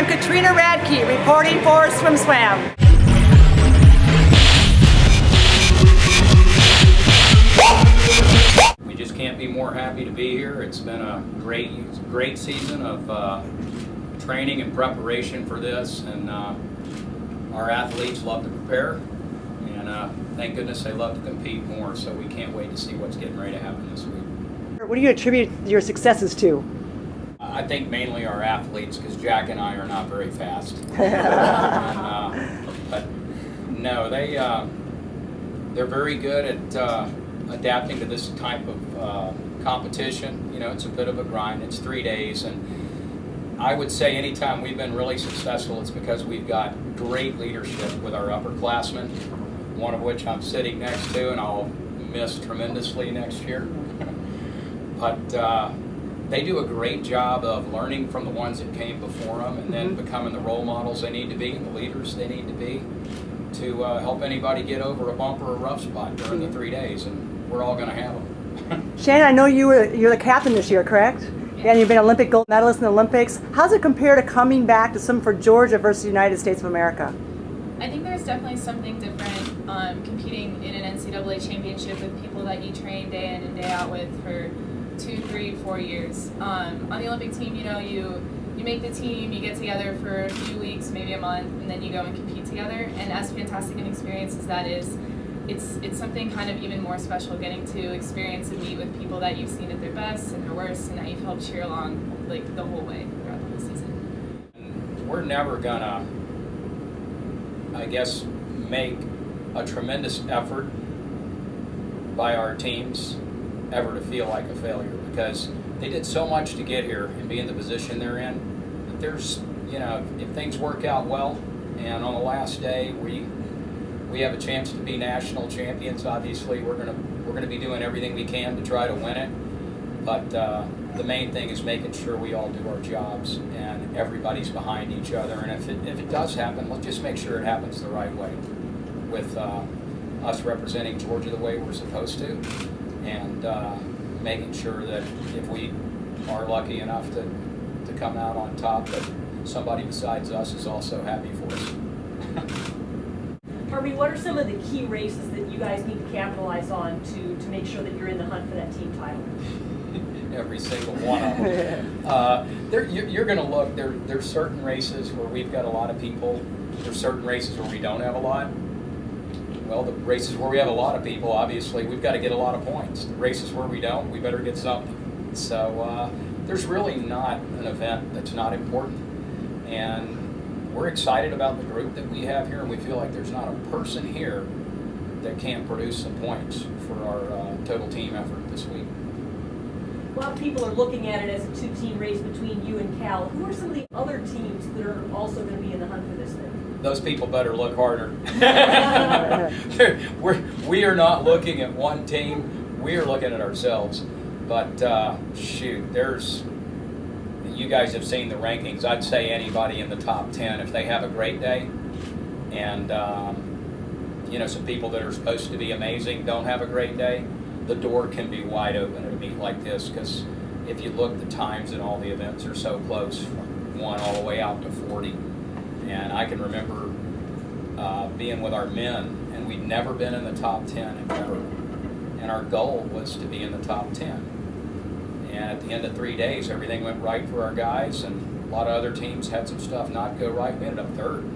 I'm Katrina Radke, reporting for Swim Swam. We just can't be more happy to be here. It's been a great season of training and preparation for this, and our athletes love to prepare, and thank goodness they love to compete more, so we can't wait to see what's getting ready to happen this week. What do you attribute your successes to? I think mainly our athletes, because Jack and I are not very fast. But no, they're very good at adapting to this type of competition. You know, it's a bit of a grind. It's 3 days, and I would say anytime we've been really successful, it's because we've got great leadership with our upperclassmen, one of which I'm sitting next to, and I'll miss tremendously next year. But they do a great job of learning from the ones that came before them, and then becoming the role models they need to be and the leaders they need to be to help anybody get over a bump or a rough spot during the 3 days, and we're all going to have them. Shannon, I know you're the captain this year, correct? Yeah, and you've been Olympic gold medalist in the Olympics. How's it compare to coming back to swim for Georgia versus the United States of America? I think there's definitely something different competing in an NCAA championship with people that you train day in and day out with for 2, 3, 4 years. On the Olympic team, you know, you make the team, you get together for a few weeks, maybe a month, and then you go and compete together. And as fantastic an experience as that is, it's something kind of even more special getting to experience and meet with people that you've seen at their best and their worst, and that you've helped cheer along like the whole way throughout the whole season. And we're never gonna, I guess, make a tremendous effort by our teams ever to feel like a failure, because they did so much to get here and be in the position they're in. That there's, you know, if things work out well, and on the last day we have a chance to be national champions, obviously we're gonna be doing everything we can to try to win it. But the main thing is making sure we all do our jobs and everybody's behind each other. And if it does happen, let's just make sure it happens the right way, with us representing Georgia the way we're supposed to, and making sure that if we are lucky enough to come out on top, that somebody besides us is also happy for us. Harvey, what are some of the key races that you guys need to capitalize on to make sure that you're in the hunt for that team title? Every single one of them. You're going to look, there's certain races where we've got a lot of people. There's certain races where we don't have a lot. Well, the races where we have a lot of people, obviously, we've got to get a lot of points. The races where we don't, we better get something. So there's really not an event that's not important. And we're excited about the group that we have here, and we feel like there's not a person here that can't produce some points for our total team effort this week. A lot of people are looking at it as a two-team race between you and Cal. Who are some of the other teams that are also going to be in the hunt for this thing? Those people better look harder. We are not looking at one team. We are looking at ourselves. But shoot, you guys have seen the rankings. I'd say anybody in the top 10, if they have a great day, and you know, some people that are supposed to be amazing don't have a great day, the door can be wide open at a meet like this, because if you look, the times in all the events are so close, from 1 all the way out to 40. And I can remember being with our men, and we'd never been in the top 10 ever. And our goal was to be in the top 10. And at the end of 3 days, everything went right for our guys, and a lot of other teams had some stuff not go right. We ended up 3rd.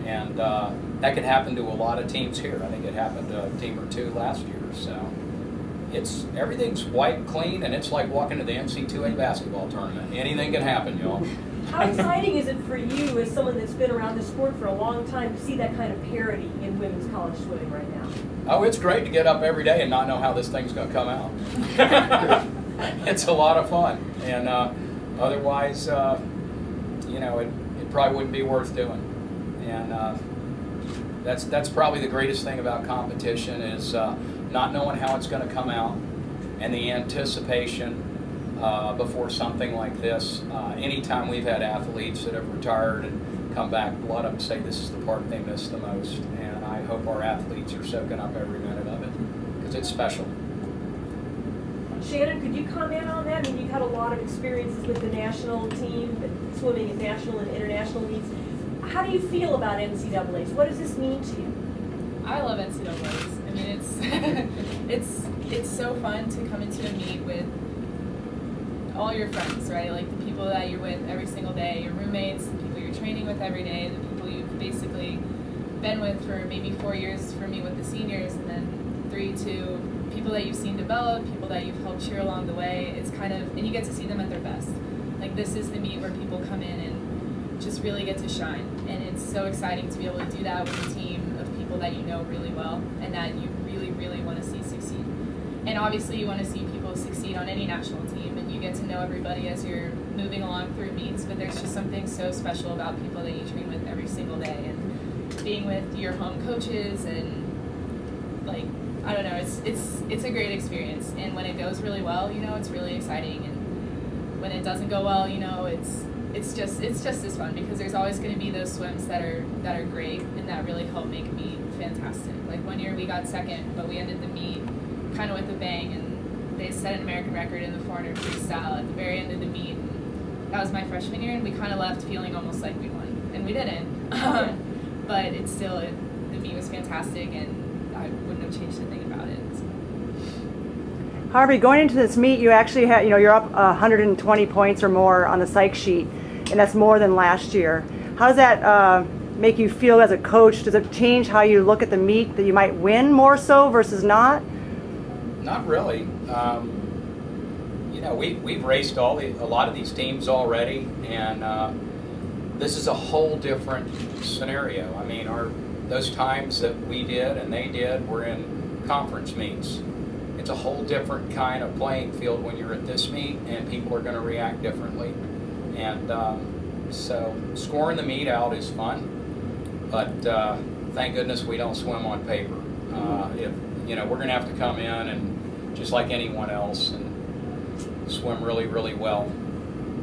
And that could happen to a lot of teams here. I think it happened to a team or 2 last year. So everything's white, clean, and it's like walking to the NCAA basketball tournament. Anything can happen, y'all. How exciting is it for you, as someone that's been around this sport for a long time, to see that kind of parity in women's college swimming right now? Oh, it's great to get up every day and not know how this thing's going to come out. It's a lot of fun, and otherwise, you know, it probably wouldn't be worth doing. And that's probably the greatest thing about competition, is not knowing how it's going to come out, and the anticipation before something like this. Anytime we've had athletes that have retired and come back, a lot of them say this is the part they miss the most, and I hope our athletes are soaking up every minute of it, because it's special. Shannon, could you comment on that? I mean, you've had a lot of experiences with the national team, swimming at national and international meets. How do you feel about NCAAs? What does this mean to you? I love NCAAs. I mean, it's so fun to come into a meet with all your friends, right? Like the people that you're with every single day, your roommates, the people you're training with every day, the people you've basically been with for maybe 4 years for me with the seniors, and then 3 to people that you've seen develop, people that you've helped cheer along the way. It's kind of, and you get to see them at their best. Like this is the meet where people come in and just really get to shine. And it's so exciting to be able to do that with a team of people that you know really well and that you really, really want to see succeed. And obviously you want to see people succeed on any national team, and you get to know everybody as you're moving along through meets, but there's just something so special about people that you train with every single day, and being with your home coaches, and like, I don't know, it's a great experience. And when it goes really well, you know, it's really exciting, and when it doesn't go well, you know, it's just as fun, because there's always going to be those swims that are great and that really help make a meet fantastic. Like one year we got second, but we ended the meet kind of with a bang, and they set an American record in the 400 freestyle at the very end of the meet. And that was my freshman year, and we kind of left feeling almost like we won, and we didn't. But it's still, the meet was fantastic, and I wouldn't have changed a thing about it. So. Harvey, going into this meet, you actually had, you're up 120 points or more on the psych sheet, and that's more than last year. How does that make you feel as a coach? Does it change how you look at the meet, that you might win more so versus not? Not really. You know, we've raced a lot of these teams already, and this is a whole different scenario. I mean, those times that we did and they did were in conference meets. It's a whole different kind of playing field when you're at this meet, and people are going to react differently. And so scoring the meet out is fun, but thank goodness we don't swim on paper. If you know, we're going to have to come in and just like anyone else and swim really, really well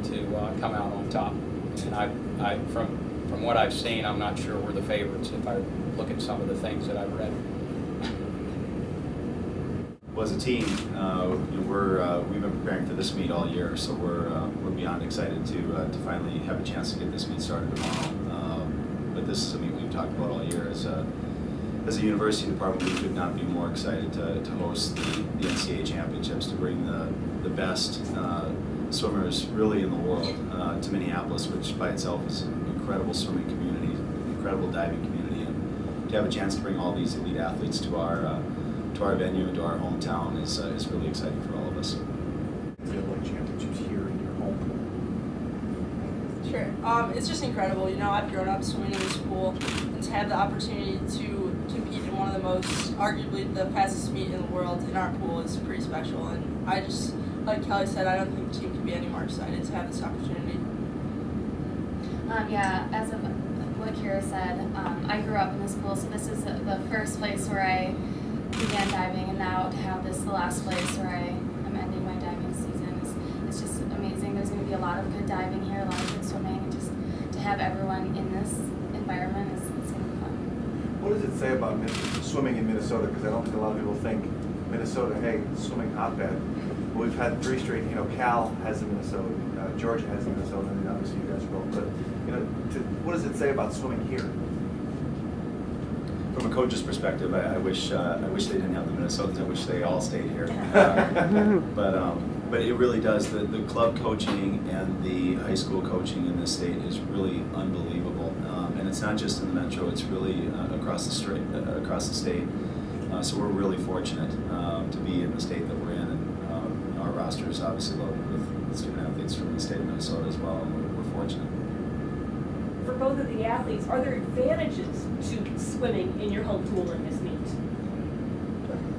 to come out on top. And I from what I've seen, I'm not sure we're the favorites if I look at some of the things that I've read. Well, as a team, we've been preparing for this meet all year, so we're beyond excited to finally have a chance to get this meet started tomorrow. But this is a meet we've talked about all year. As a university department, we could not be more excited to host the NCAA championships, to bring the best swimmers really in the world to Minneapolis, which by itself is an incredible swimming community, incredible diving community, and to have a chance to bring all these elite athletes to our venue and to our hometown is really exciting for all of us. NCAA championships here in your home pool. Sure. It's just incredible. You know, I've grown up swimming in this pool, and to have the opportunity to compete in one of the most, arguably the fastest meet in the world in our pool is pretty special. And I just, like Kelly said, I don't think the team could be any more excited to have this opportunity. Yeah, as of what Kira said, I grew up in this pool, so this is the first place where I began diving, and now to have this the last place where I am ending my diving season is just amazing. There's going to be a lot of good diving here, a lot of good swimming, and just to have everyone in this environment is going to be fun. What does it say about swimming in Minnesota? Because I don't think a lot of people think Minnesota, hey, swimming hotbed. Well, we've had 3 straight, Cal has in Minnesota, Georgia has in Minnesota, and obviously you guys will. But, what does it say about swimming here? From a coach's perspective, I wish they didn't have the Minnesotans. I wish they all stayed here. But it really does. The club coaching and the high school coaching in this state is really unbelievable. And it's not just in the metro; it's really across the state. So we're really fortunate to be in the state that we're in, and our roster is obviously loaded with student athletes from the state of Minnesota as well. And we're fortunate. For both of the athletes, are there advantages to swimming in your home pool in this meet?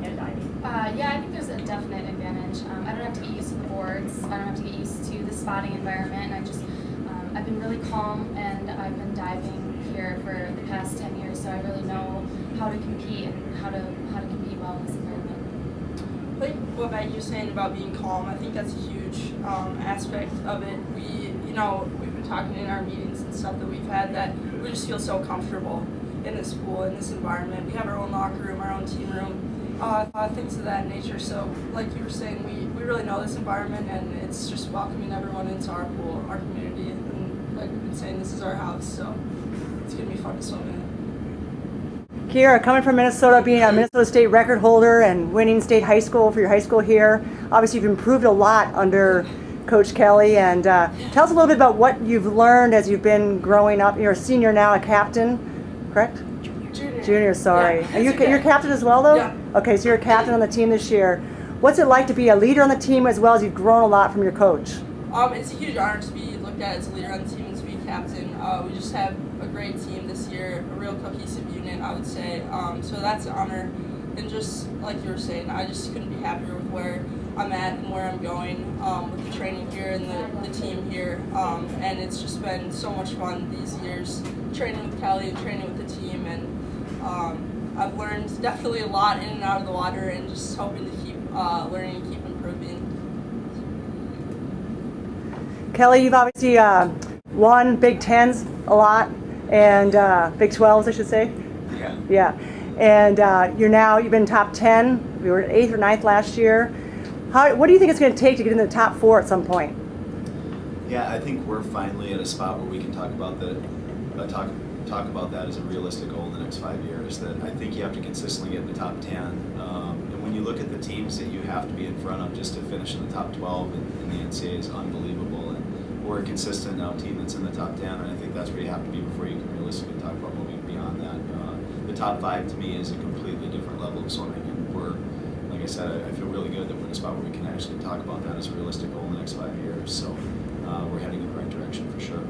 And diving? Yeah, I think there's a definite advantage. I don't have to get used to the boards. I don't have to get used to the spotting environment. And I've been really calm, and I've been diving here for the past 10 years, so I really know how to compete and how to compete well in this environment. Like what Maggie was saying about being calm, I think that's a huge aspect of it. We've been talking in our meetings and stuff that we've had that we just feel so comfortable in this pool, in this environment. We have our own locker room, our own team room, Things of that nature. So, like you were saying, we really know this environment, and it's just welcoming everyone into our pool, our community, and like we've been saying, this is our house, so it's gonna be fun to swim in. Kira, coming from Minnesota, being a Minnesota State record holder and winning state high school for your high school here, obviously you've improved a lot under Coach Kelly. And tell us a little bit about what you've learned as you've been growing up. You're a senior now, a captain, correct? Junior, sorry. Yeah, Are you, it's okay. you're captain as well, though? Yeah. Okay, so you're a captain on the team this year. What's it like to be a leader on the team as well as you've grown a lot from your coach? It's a huge honor to be looked at as a leader on the team and to be captain. We just have a great team this year, a real cohesive unit, I would say. So that's an honor. And just like you were saying, I just couldn't be happier with where I'm at and where I'm going with the training here and the team here. And it's just been so much fun these years, training with Kelly and training with the team. And I've learned definitely a lot in and out of the water, and just hoping to keep learning and keep improving. Kelly, you've obviously won Big Tens a lot, and Big 12s, I should say. Yeah. Yeah. And you've been top 10. We were 8th or 9th last year. What do you think it's going to take to get into the top 4 at some point? Yeah, I think we're finally at a spot where we can talk about talk about that as a realistic goal in the next 5 years. That I think you have to consistently get in the top 10. And when you look at the teams that you have to be in front of just to finish in the top 12 in the NCAA is unbelievable. And we're a consistent now team that's in the top 10, and I think that's where you have to be before you can realistically talk about moving beyond that. The top 5 to me is a completely different level of swimming, and we're, like I said, I feel really good that we're in a spot where we can actually talk about that as a realistic goal in the next 5 years. So we're heading in the right direction for sure.